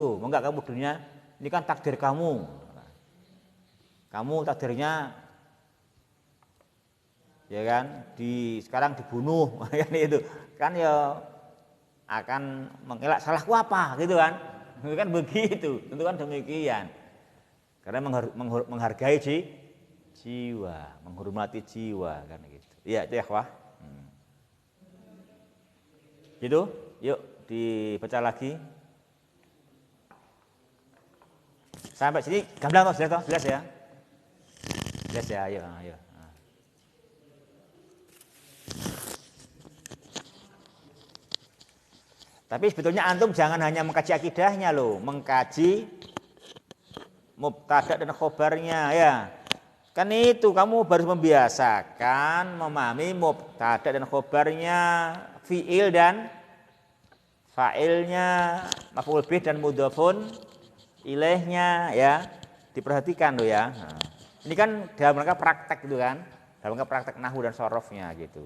enggak kamu dunia ini kan takdir kamu. Kamu takdirnya ya kan sekarang dibunuh kan itu kan ya akan mengelak salahku apa gitu kan. Itu kan begitu, tentu kan demikian. Karena menghargai jiwa, menghormati jiwa kan gitu. Iya, itu ya, Wah. Gitu, yuk dibaca lagi. Sampai sini gamblang toh, jelas ya. Jelas ya, ayo. Tapi sebetulnya antum jangan hanya mengkaji akidahnya loh, mengkaji mubtada dan khobarnya ya. Kan itu kamu baru membiasakan memahami mubtada dan khobarnya, fiil dan fa'ilnya, maf'ul bih dan mudhofun ilaihnya ya. Diperhatikan loh ya. Nah, ini kan dalam rangka praktek gitu kan. Dalam rangka praktek nahwu dan sorofnya gitu.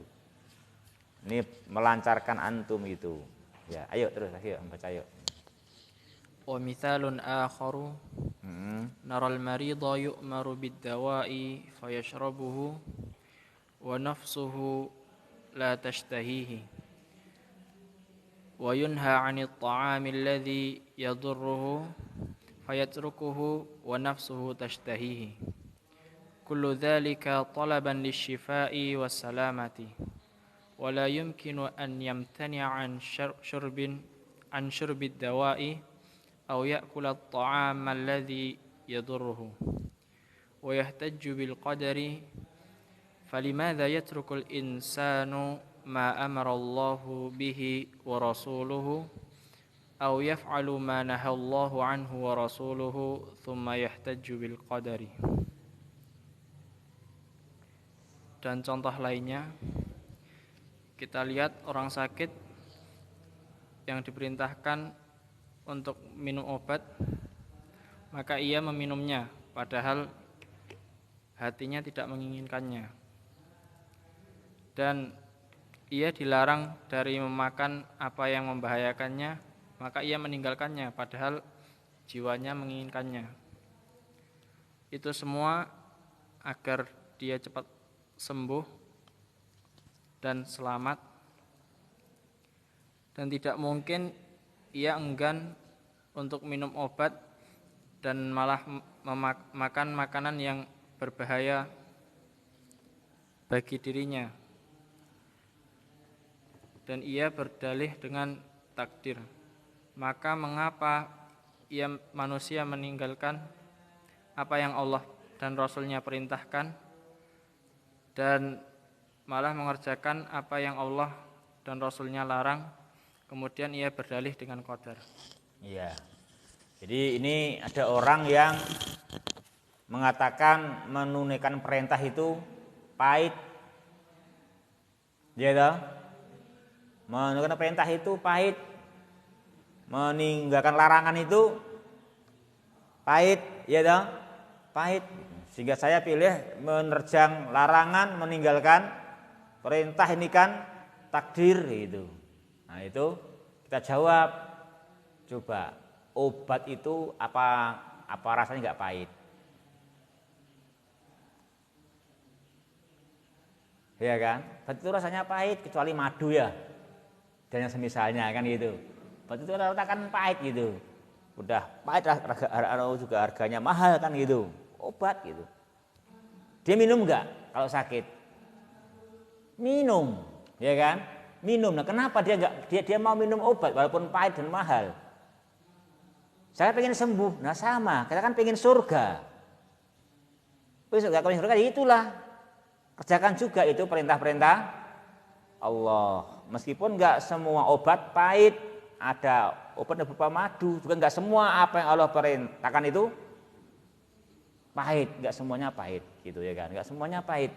Ini melancarkan antum gitu. Ya, ayo terus baca ayo. Wa mithalun akharu nara al-marida yu'maru bid-dawa'i fayashrabuhu wa nafsuhu la tashtahihi wa yunha 'anil ta'ami alladhi yadurruhu fayatrukuhu wa nafsuhu tashtahihi kullu dhalika talaban lish-shifa'i was-salamati ولا يمكن أن يمتنع عن شرب الدواء أو يأكل الطعام الذي يضره ويحتج بالقدر فلماذا يترك الإنسان ما أمر الله به ورسوله أو يفعل ما نهى الله عنه ورسوله ثم يحتج بالقدر. Dan contoh lainnya, kita lihat orang sakit yang diperintahkan untuk minum obat, maka ia meminumnya padahal hatinya tidak menginginkannya. Dan ia dilarang dari memakan apa yang membahayakannya, maka ia meninggalkannya padahal jiwanya menginginkannya. Itu semua agar dia cepat sembuh dan selamat, dan tidak mungkin ia enggan untuk minum obat dan malah makan makanan yang berbahaya bagi dirinya, dan ia berdalih dengan takdir. Maka mengapa ia manusia meninggalkan apa yang Allah dan Rasulnya perintahkan dan malah mengerjakan apa yang Allah dan Rasulnya larang, kemudian ia berdalih dengan qadar. Iya. Jadi ini ada orang yang mengatakan menunaikan perintah itu pahit. Ya toh? Menunaikan perintah itu pahit. Meninggalkan larangan itu pahit, ya toh? Pahit. Sehingga saya pilih menerjang larangan, meninggalkan perintah ini kan takdir itu. Nah itu kita jawab, coba obat itu apa rasanya nggak pahit? Ya kan? Obat itu rasanya pahit kecuali madu ya, dan yang semisalnya kan gitu. Obat itu rata-rata kan pahit gitu. Udah pahit juga harganya mahal kan gitu. Obat gitu. Dia minum nggak kalau sakit? Minum, ya kan? Minum. Nah, kenapa dia mau minum obat walaupun pahit dan mahal? Saya pengen sembuh. Nah, sama. Kita kan pengen surga. Pengen surga itulah. Kerjakan juga itu perintah-perintah Allah. Meskipun enggak semua obat pahit, ada obat yang berupa madu, juga enggak semua apa yang Allah perintahkan itu pahit, enggak semuanya pahit gitu ya kan? Enggak semuanya pahit.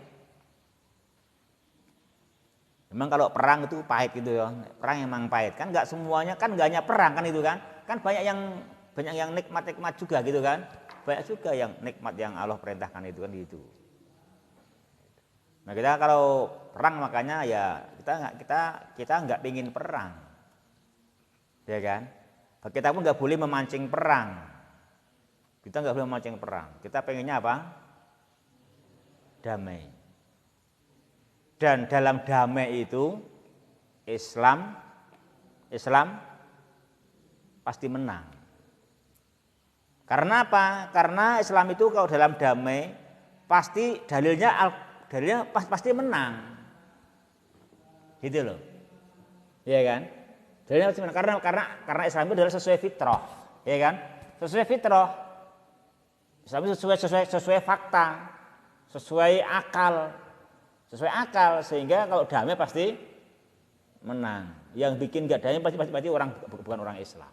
Memang kalau perang itu pahit gitu ya, perang emang pahit kan, nggak semuanya kan, nggak hanya perang kan itu kan banyak yang nikmat juga gitu kan, banyak juga yang nikmat yang Allah perintahkan itu kan gitu. Nah kita kalau perang makanya ya kita nggak pingin perang, ya kan, Kita pun nggak boleh memancing perang. Kita nggak boleh memancing perang. Kita pengennya apa? Damai. Dan dalam damai itu Islam pasti menang. Karena apa? Karena Islam itu kalau dalam damai pasti dalilnya pasti menang. Gitu loh. Iya kan? Dalilnya pasti menang karena Islam itu adalah sesuai fitrah, ya kan? Sesuai fitrah. Islam itu sesuai fakta, sesuai akal. Sesuai akal sehingga kalau damai pasti menang. Yang bikin enggak damai pasti orang bukan orang Islam.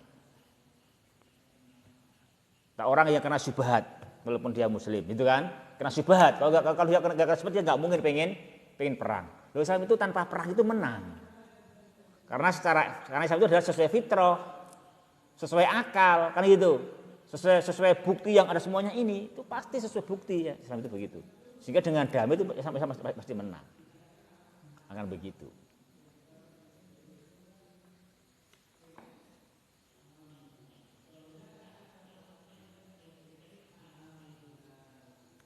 Tak orang yang kena syubhat walaupun dia muslim, itu kan? Kena syubhat. Kalau dia kena syubhat dia enggak mungkin pengen perang. Lalu Islam itu tanpa perang itu menang. Karena Islam itu adalah sesuai fitrah, sesuai akal, kan gitu. Sesuai bukti yang ada semuanya ini, itu pasti sesuai bukti ya. Islam itu begitu. Sehingga dengan damai itu Islam pasti menang. Akan begitu.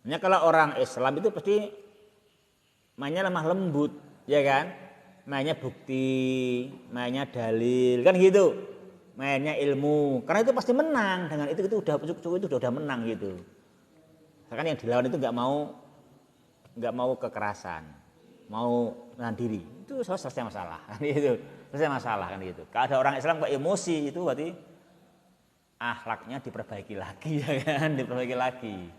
Hanya kalau orang Islam itu pasti mainnya lemah lembut, ya kan? Mainnya bukti, mainnya dalil, kan gitu. Mainnya ilmu. Karena itu pasti menang. Dengan itu udah menang gitu. Kan yang dilawan itu nggak mau kekerasan, mau menahan diri. Itu selesai masalah, kan gitu. Selesai masalah kan gitu. Kalau ada orang Islam kok emosi itu berarti akhlaknya diperbaiki lagi, ya kan? Diperbaiki lagi.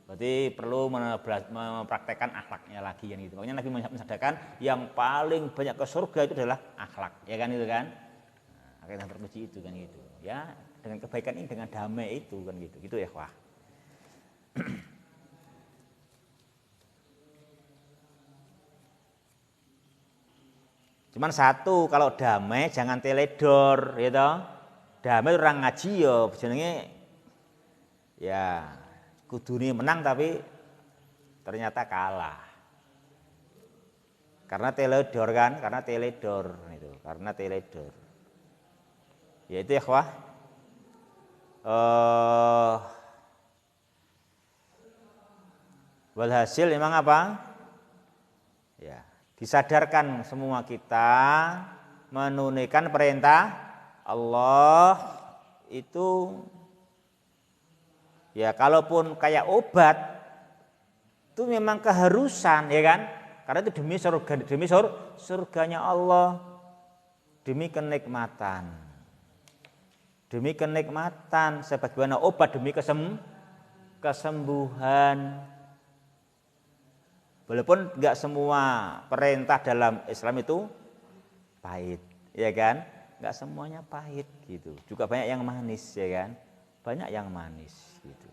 Berarti perlu mempraktekkan akhlaknya lagi yang itu. Makanya Nabi menyadarkan yang paling banyak ke surga itu adalah akhlak, ya kan itu kan? Akhlak yang terpuji itu kan gitu. Ya, dengan kebaikan ini dengan damai itu kan gitu. Gitu ya, wah. Cuman satu, kalau damai jangan teledor, ya toh. Damai orang ngaji ya jenenge ya kudune menang tapi ternyata kalah. Karena teledor kan, karena teledor. Ya itu ya ikhwah. Walhasil memang apa? Ya, disadarkan semua kita menunaikan perintah Allah itu ya kalaupun kayak obat itu memang keharusan, ya kan? Karena itu demi surganya Allah, demi kenikmatan. Demi kenikmatan sebagaimana obat demi kesembuhan. Walaupun enggak semua perintah dalam Islam itu pahit, ya kan? Enggak semuanya pahit gitu. Juga banyak yang manis, ya kan? Banyak yang manis gitu.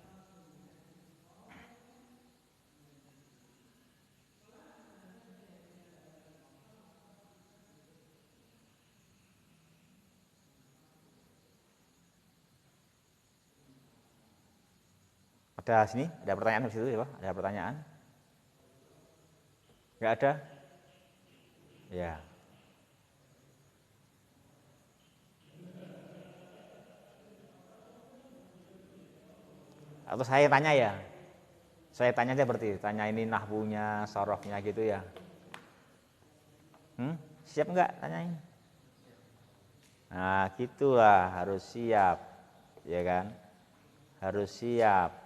Ada sini, ada pertanyaan di situ ya, Pak? Ada pertanyaan? Enggak ada? Ya. Atau saya tanya ya? Saya tanya aja berarti, tanya ini nahwunya, sorofnya gitu ya. Siap enggak tanyain? Nah, gitulah harus siap, ya kan? Harus siap.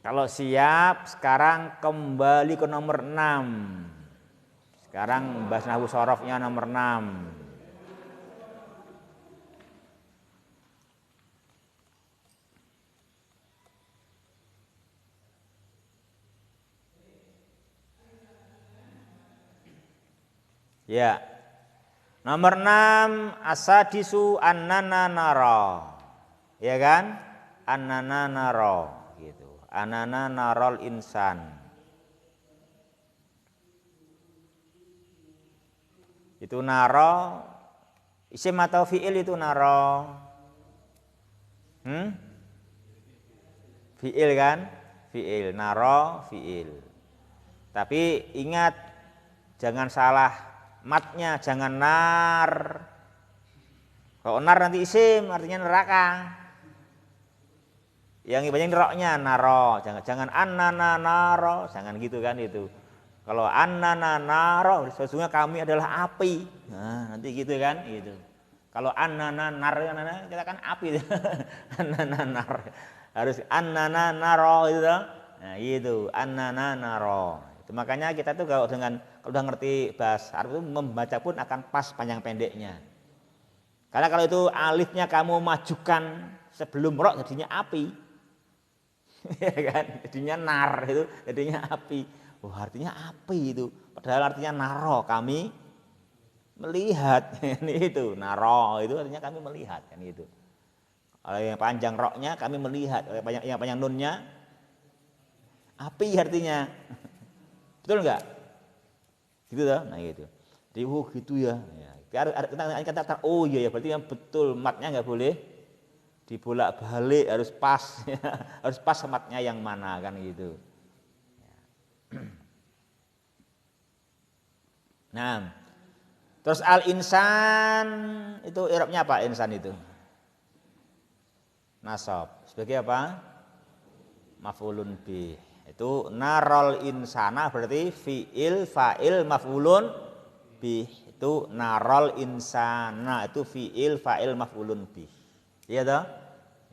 Kalau siap, sekarang kembali ke nomor 6. Sekarang bahas nahwu sorofnya nomor 6. Ya. Nomor 6 asadisu annana nara. Ya kan? Annana nara gitu. Annana narol insan. Itu nara isim atau fiil itu nara. Fiil kan? Fiil, nara fiil. Tapi ingat jangan salah matnya jangan nar. Kalau nar nanti isim artinya neraka. Yang banyak roknya naro, jangan annana naro, jangan gitu kan itu. Kalau annana naro, sesungguhnya kami adalah api. Nah, nanti gitu kan itu. Kalau annana nar, kita kan api. Annana nar. Harus annana naro itu. Nah, gitu, annana naro. Itu makanya kita tuh kalau udah ngerti bahasa Arab itu membaca pun akan pas panjang pendeknya. Karena kalau itu alifnya kamu majukan sebelum ro jadinya api. Ya kan, jadinya nar itu, jadinya api. Oh, artinya api itu. Padahal artinya naro, kami melihat. Ini itu, naro itu artinya kami melihat kan itu. Kalau yang panjang roknya kami melihat, yang panjang nunnya api artinya. Betul enggak? Gitu toh? Nah gitu. Jadi oh gitu ya. Kita oh iya ya, berarti yang betul matnya enggak boleh dibolak-balik, harus pas. Harus pas matnya yang mana kan gitu. Nah, terus al-insan itu i'rabnya apa insan itu? Nasab. Sebagai apa? Maf'ulun bih. Itu narol insana berarti fi'il fa'il maf'ulun bih. Itu narol insana itu fi'il fa'il maf'ulun bih. Iya toh?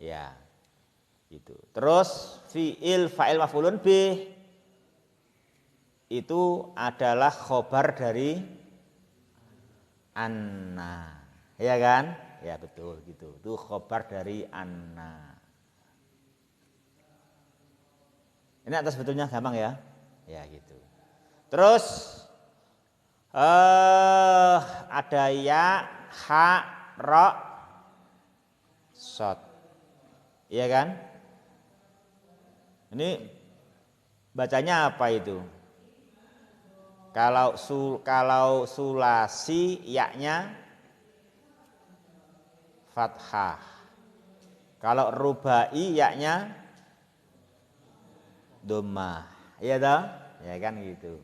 Ya. Gitu. Terus fi'il fa'il maf'ulun bih itu adalah khobar dari anna. Ya kan? Ya betul gitu. Itu khobar dari anna. Ini atas betulnya gampang ya. Ya gitu. Terus ada ya, ha, ro, sod. Iya kan? Ini bacanya apa itu? Kalau sulasi yaknya fathah. Kalau rubai yaknya dhammah. Iya toh? Ya kan gitu.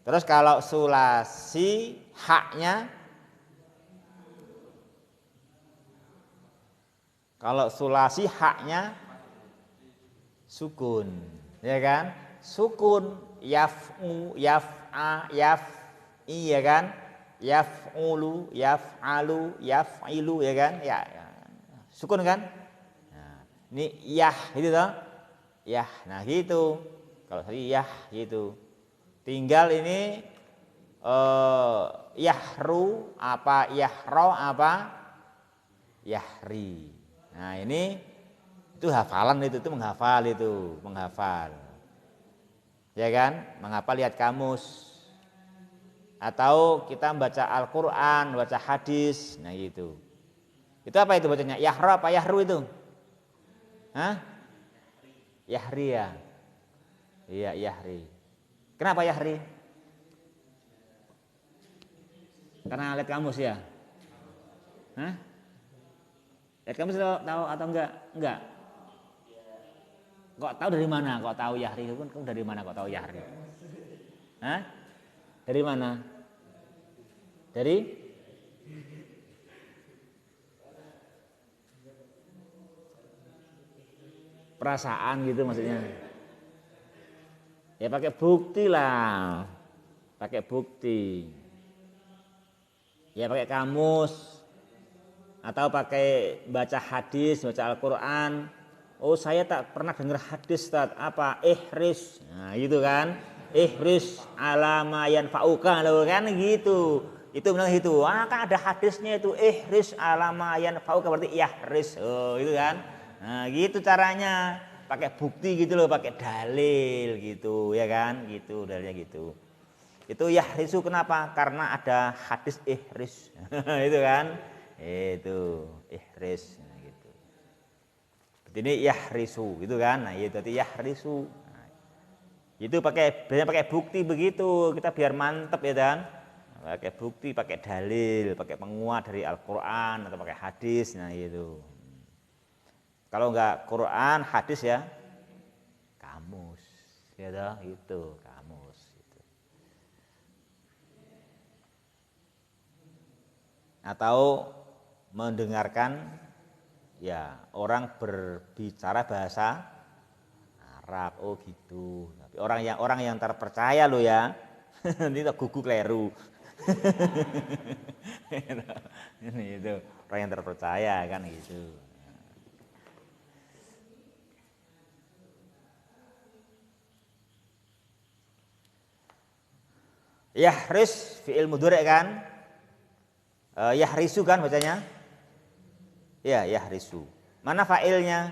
Terus kalau sulasi haknya, sukun, ya kan? Sukun, yaf'u, yaf'a, yaf'i, ya kan? Yaf'ulu, yaf'alu, yaf'ilu, ya kan? Ya, ya. Sukun kan? Nah, ini yah gitu toh? Yah, nah gitu. Kalau tadi yah gitu. Tinggal ini yahru apa, yahro apa, yahri. Nah ini itu hafalan itu menghafal. Ya kan? Menghafal lihat kamus. Atau kita membaca Al-Qur'an, baca hadis, nah gitu. Itu apa itu bacanya? Yahro apa yahru itu? Hah? Yahri ya. Iya, yahri. Kenapa yahri? Karena lihat kamus ya. Hah? Lihat kamus tahu atau enggak? Enggak. Kok tahu dari mana? Kok tahu yahri itu kan dari mana kok tahu yahri? Hah? Dari mana? Dari perasaan gitu maksudnya. Ya pakai bukti lah. Pakai bukti. Ya pakai kamus. Atau pakai baca hadis, baca Al-Qur'an. Oh, saya tak pernah dengar hadis Ustaz. Apa? Ihris. Nah, gitu kan. Ihris ala ma yanfa'uka kan gitu. Itu benar itu. Ah, kan ada hadisnya itu ihris ala ma yanfa'uka berarti ihris. Oh, itu kan. Nah, gitu caranya. Pakai bukti gitu loh, pakai dalil gitu, ya kan? Gitu, dalilnya gitu. Itu yahrisu kenapa? Karena ada hadis ihris. Itu kan? Itu ihris gitu. Ini yahrisu gitu kan. Nah, itu berarti yahrisu. Nah, itu pakai bukti begitu. Kita biar mantep ya kan. Pakai bukti, pakai dalil, pakai penguat dari Al-Qur'an atau pakai hadis. Nah, itu. Kalau enggak Quran, hadis ya kamus. Ya toh, itu kamus. atau mendengarkan ya orang berbicara bahasa Arab. Oh gitu. Tapi orang yang terpercaya lo ya. Ini tak gugu kleru. Ini itu orang yang terpercaya kan gitu. Yahris fi'il mudhari' kan? Yahrisu kan bacanya? Ya, yahrisu. Mana fa'ilnya?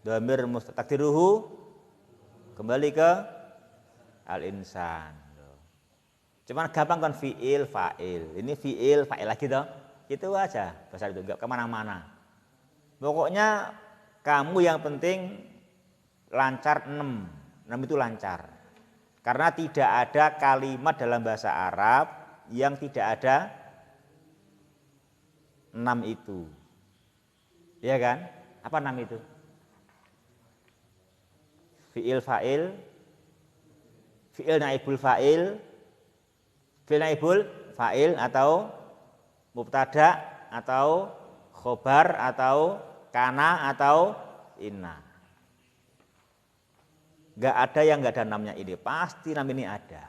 Dhamir takdiruhu kembali ke al-insan. Cuman gampang kan fi'il, fa'il. Ini fi'il, fa'il lagi toh. Itu aja bahasa itu, enggak kemana-mana. Pokoknya kamu yang penting lancar 6. 6 itu lancar. Karena tidak ada kalimat dalam bahasa Arab yang tidak ada 6 itu. Iya kan? Apa 6 itu? Fi'il fa'il, fi'il naibul fa'il, fi'il naibul fa'il atau mubtada atau khobar atau kana atau inna. Enggak ada yang enggak ada 6-nya ini, pasti 6 ini ada.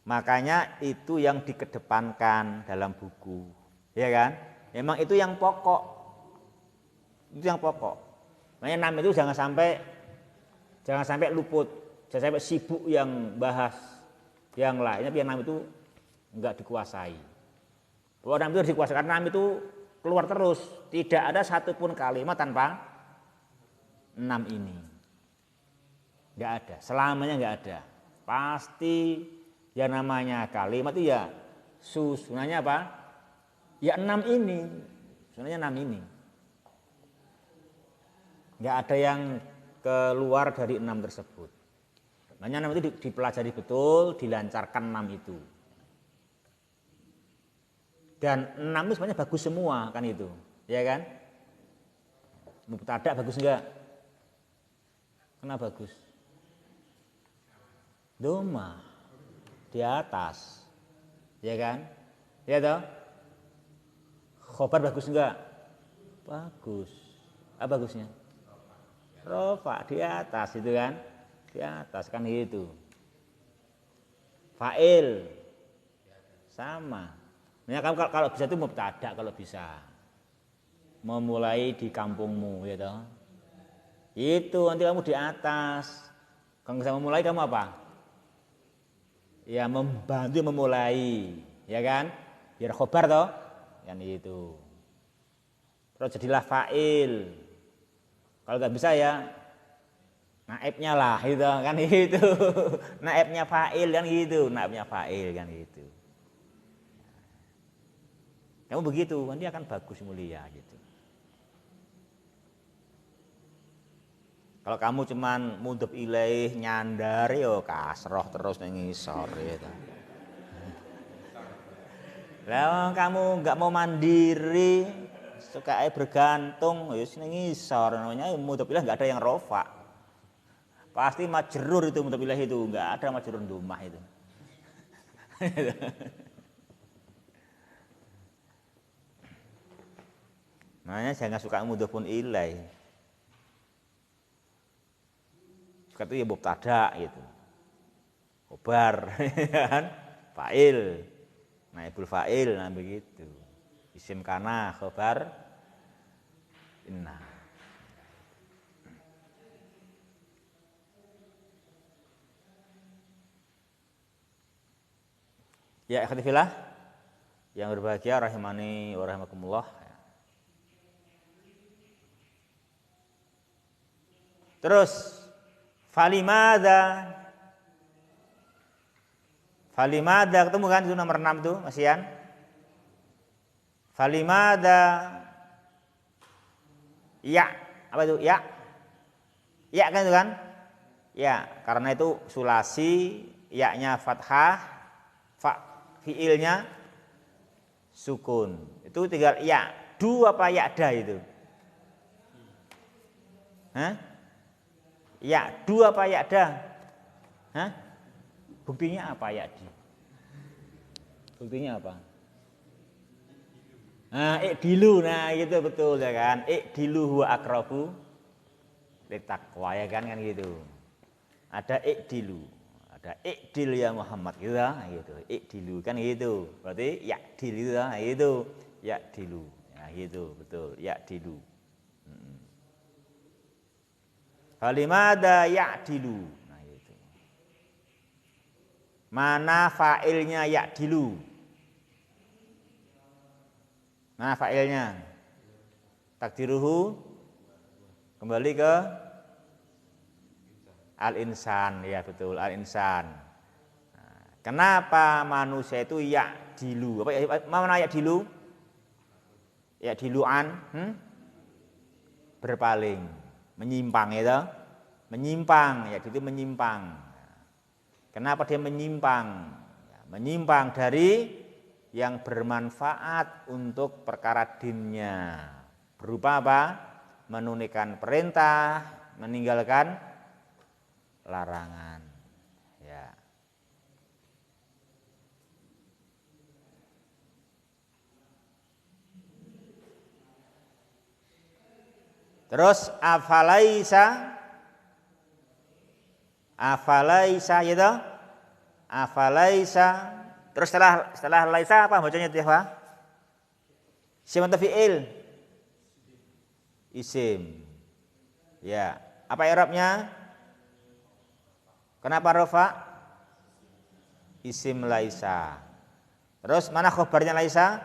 Makanya itu yang dikedepankan dalam buku, ya kan? Memang itu yang pokok. Itu yang pokok. Makanya 6 itu jangan sampai luput, jangan sampai sibuk yang bahas yang lainnya, tapi yang 6 itu enggak dikuasai. Kalau 6 itu harus dikuasai, karena 6 itu keluar terus, tidak ada satupun kalimat tanpa 6 ini. Enggak ada, selamanya enggak ada. Pasti yang namanya kalimat itu ya susunannya apa? Ya 6 ini. Susunannya 6 ini. Enggak ada yang keluar dari 6 tersebut. Makanya 6 itu dipelajari betul, dilancarkan 6 itu. Dan 6 itu sebenarnya bagus semua kan itu, ya kan? Mubtada bagus enggak? Kenapa bagus? Doma di atas, ya kan? Ya toh? Khobar bagus enggak? Bagus. Apa bagusnya? Rofa di atas itu kan? Di atas kan itu. Fa'il sama. Nah, kamu kalau bisa itu mubtada kalau bisa. Memulai di kampungmu ya toh. Itu nanti kamu di atas. Kalau bisa memulai kamu apa? Ya membantu memulai, ya kan? Biar khobar toh, kan itu. Terus jadilah fa'il. Kalau nggak bisa ya naibnya lah, itu kan itu. Naibnya fa'il kan gitu, naibnya fa'il kan gitu. Kamu begitu, nanti akan bagus mulia gitu. Kalau kamu cuman mudhof ilaih nyandar yo kasroh terus ning ngisor gitu. Lah kamu enggak mau mandiri, suka bergantung ya ning ngisor namanya mudhof ilaih enggak ada yang rofa. Pasti majrur itu mudhof ilaih itu, enggak ada majrur dumah itu. Makanya jangan suka mudhofun ilaih. Suka itu ya mubtada gitu. Khobar kan? Fa'il. Naibul fa'il nah begitu. Isim kana khobar inna. Ya ikhwati fillah yang berbahagia rahimani wa rahimakumullah. Terus falimada ketemu kan itu nomor 6 tuh masian. Falimada ya apa itu ya kan itu kan ya karena itu sulasi ya-nya fathah fiilnya sukun itu tinggal ya du apa ya da itu ya du apa ya da buktinya apa ya di Buktinya apa? Nah, ikdilu, nah gitu betul ya kan. Ikdilu huwa aqrabu littaqwa ya kan gitu. Ada ikdilu, ada ikdil ya Muhammad gitu lah, gitu. Ikdilu kan gitu. Berarti yakdil itu lah, gitu. Yakdilu. Ya gitu, betul. Yakdilu. Falimada yakdilu. Nah gitu. Mana fa'ilnya yakdilu? Nah fa'ilnya takdiruhu kembali ke al-insan, ya betul, al-insan. Nah, kenapa manusia itu ya'dilu? Apa mana ya'dilu? Ya'dilu'an berpaling, menyimpang itu, menyimpang, ya itu menyimpang. Kenapa dia menyimpang? Menyimpang dari yang bermanfaat untuk perkara dinnya. Berupa apa? Menunaikan perintah, meninggalkan larangan. Ya. Terus afalaisa gitu. Afalaisa. Terus setelah laisa apa bacanya itu ya, Pak? Isim atau fi'il? Isim. Ya. Apa i'rabnya? Kenapa rafa? Isim laisa. Terus mana khabarnya laisa?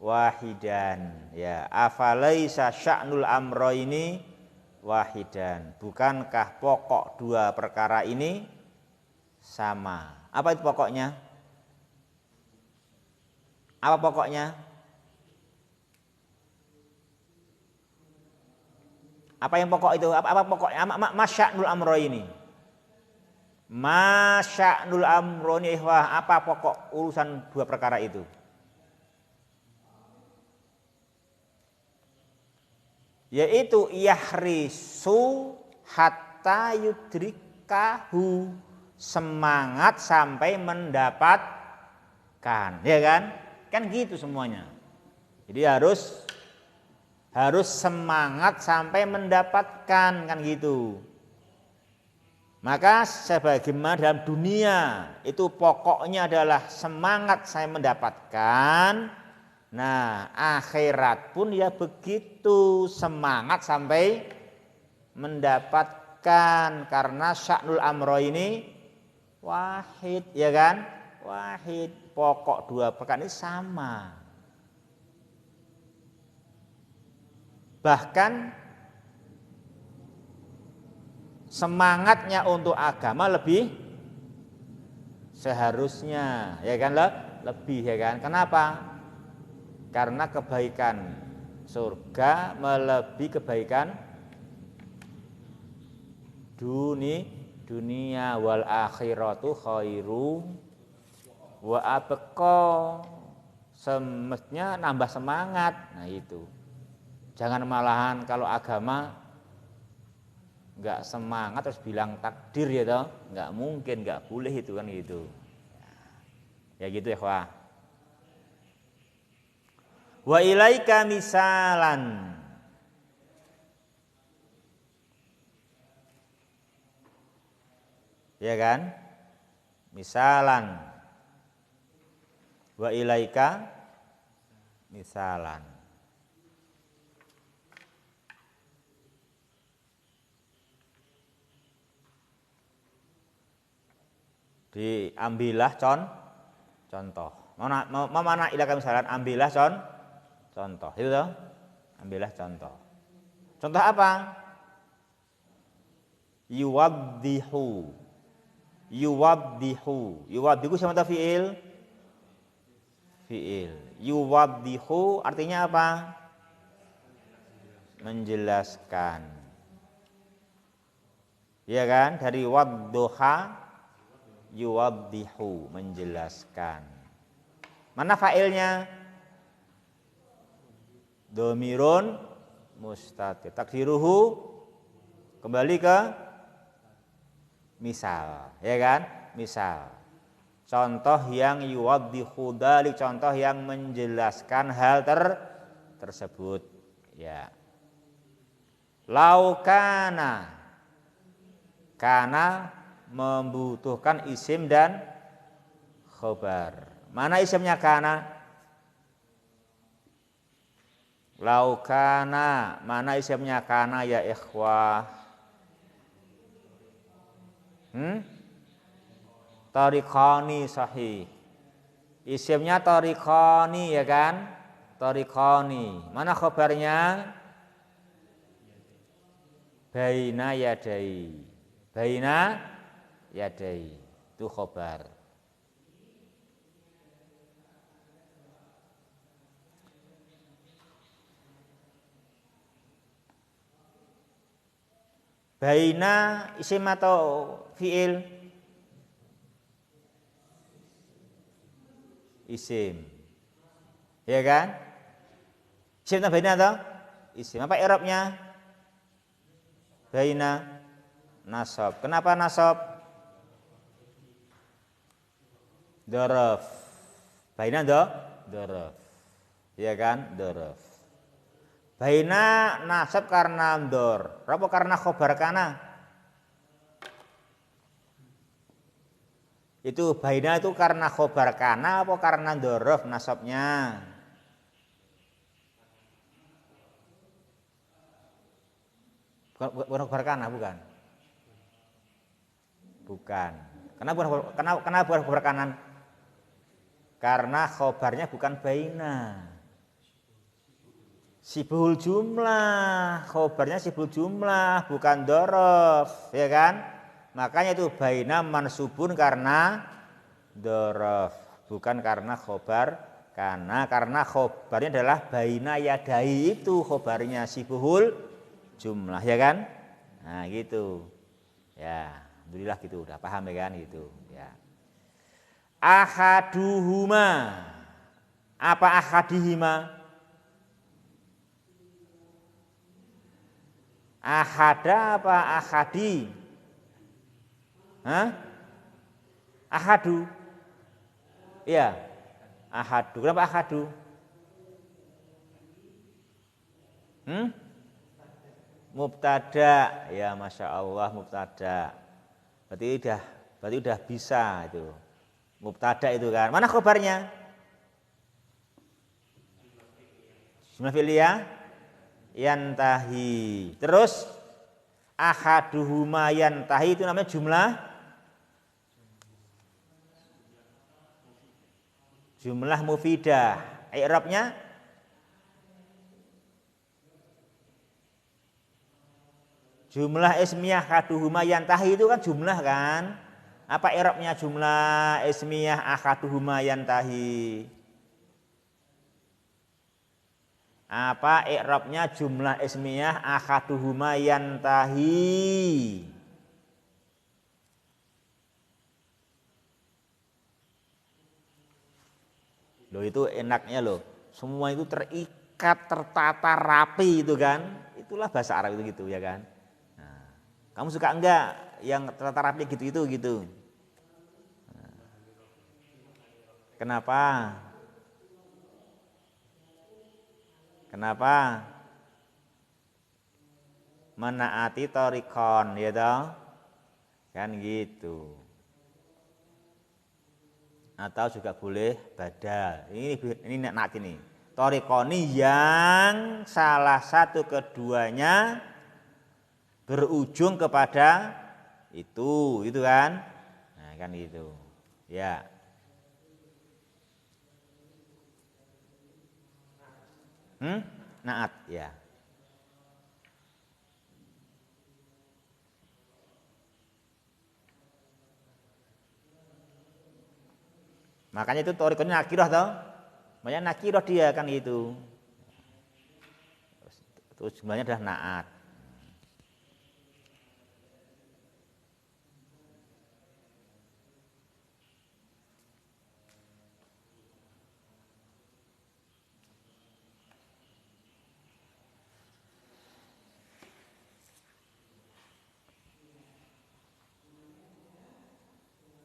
Wahidan. Ya, afalaisa sya'nul amroini wahidan. Bukankah pokok dua perkara ini sama? Apa itu pokoknya? Apa pokoknya? Apa yang pokok itu? Apa pokoknya? Masya'nul amro ini. Masya'nul amro ini apa pokok urusan dua perkara itu? Yaitu yahrisu hatta yudrikahu, semangat sampai mendapatkan, ya kan gitu semuanya. Jadi harus semangat sampai mendapatkan, kan gitu. Maka sebagaimana dalam dunia itu pokoknya adalah semangat saya mendapatkan, nah akhirat pun ya begitu, semangat sampai mendapatkan, karena sya'nul amro ini wahid, ya kan? Wahid, pokok dua perkara ini sama. Bahkan semangatnya untuk agama lebih seharusnya, ya kan, lebih, ya kan? Kenapa? Karena kebaikan surga melebihi kebaikan dunia, wal akhiratu khairu wa abqa. Semestinya nambah semangat. Nah itu. Jangan malahan kalau agama enggak semangat terus bilang takdir, ya toh. Enggak mungkin, enggak boleh itu, kan gitu. Ya gitu ya, Wah. Wa ilaika misalan. Ya kan? Misalan. Wa ilaika misalan. Diambillah contoh. Mana ilaika misalan, ambillah contoh. Itu toh? Ambillah contoh. Contoh apa? Yuwaddihu. Yuwaddihu sama fi'il? Fi'il. Yuwaddihu artinya apa? Menjelaskan. Iya kan? Dari wadduha, yuwaddihu, menjelaskan. Mana fa'ilnya? Domirun mustatir. Takdiruhu kembali ke misal, ya kan? Misal. contoh yang yuwaddihu dzalik, contoh yang menjelaskan hal tersebut ya. Laukana, karena membutuhkan isim dan khobar. Mana isimnya kana? Laukana, mana isimnya kana ya ikhwah? Tariqani sahih. Isimnya tariqani ya kan? Tariqani. Mana khobarnya? Baina yadai. Baina yadai. Itu khobar. Baina isim atau fiil? Isim. Ya kan? Isim atau baina atau isim? Apa i'rabnya? Baina nasab. Kenapa nasab? Dzaraf. Baina dzaraf. Ya kan? Dzaraf. Baina nasab karena dzor. Apa karena khobar kana? Itu baina itu karena khobar kana apa karena dzaraf nasabnya? Bukan khobar kana, bukan. Bukan. Kenapa bukan khobar kanan? Karena khobarnya bukan baina. Sibul jumlah, khobarnya sibul jumlah, bukan dzaraf, ya kan? Makanya itu baina mansubun karena dzaraf, bukan karena khobar karena khobarnya adalah baina yadai, itu khobarnya sibul jumlah, ya kan? Nah, gitu. Ya, alhamdulillah gitu, udah paham ya kan gitu, ya. Ahaduhuma. Apa ahadihima? Ahada apa ahadi? Hah? Ahadu. Iya. Ahadu. Kenapa ahadu? Mubtada. Ya, Masya Allah, mubtada. Berarti udah bisa itu. Mubtada itu kan. Mana khobarnya? Jumlah fi'liyah yantahi. Terus ahaduhuma yantahi itu namanya jumlah mufidah. I'rabnya jumlah ismiyah ahaduhuma yantahi itu kan jumlah kan? Apa i'rabnya jumlah ismiyah ahaduhuma yantahi? Apa i'rabnya jumlah ismiyah ahaduhuma yantahi? Loh, itu enaknya loh. Semua itu terikat, tertata rapi itu kan. Itulah bahasa Arab itu gitu ya kan. Nah, kamu suka enggak yang tertata rapi gitu gitu? Nah, kenapa? Kenapa? Menaati thariqon ya toh? Kan gitu. Atau juga boleh badal. Ini naat ini. Thariqoni yang salah satu keduanya berujung kepada itu kan? Nah, kan gitu. Ya. Naat ya. Makanya itu thariqonnya nakirah toh. Makanya nakirah dia kan itu. Terus jumlahnya adalah naat.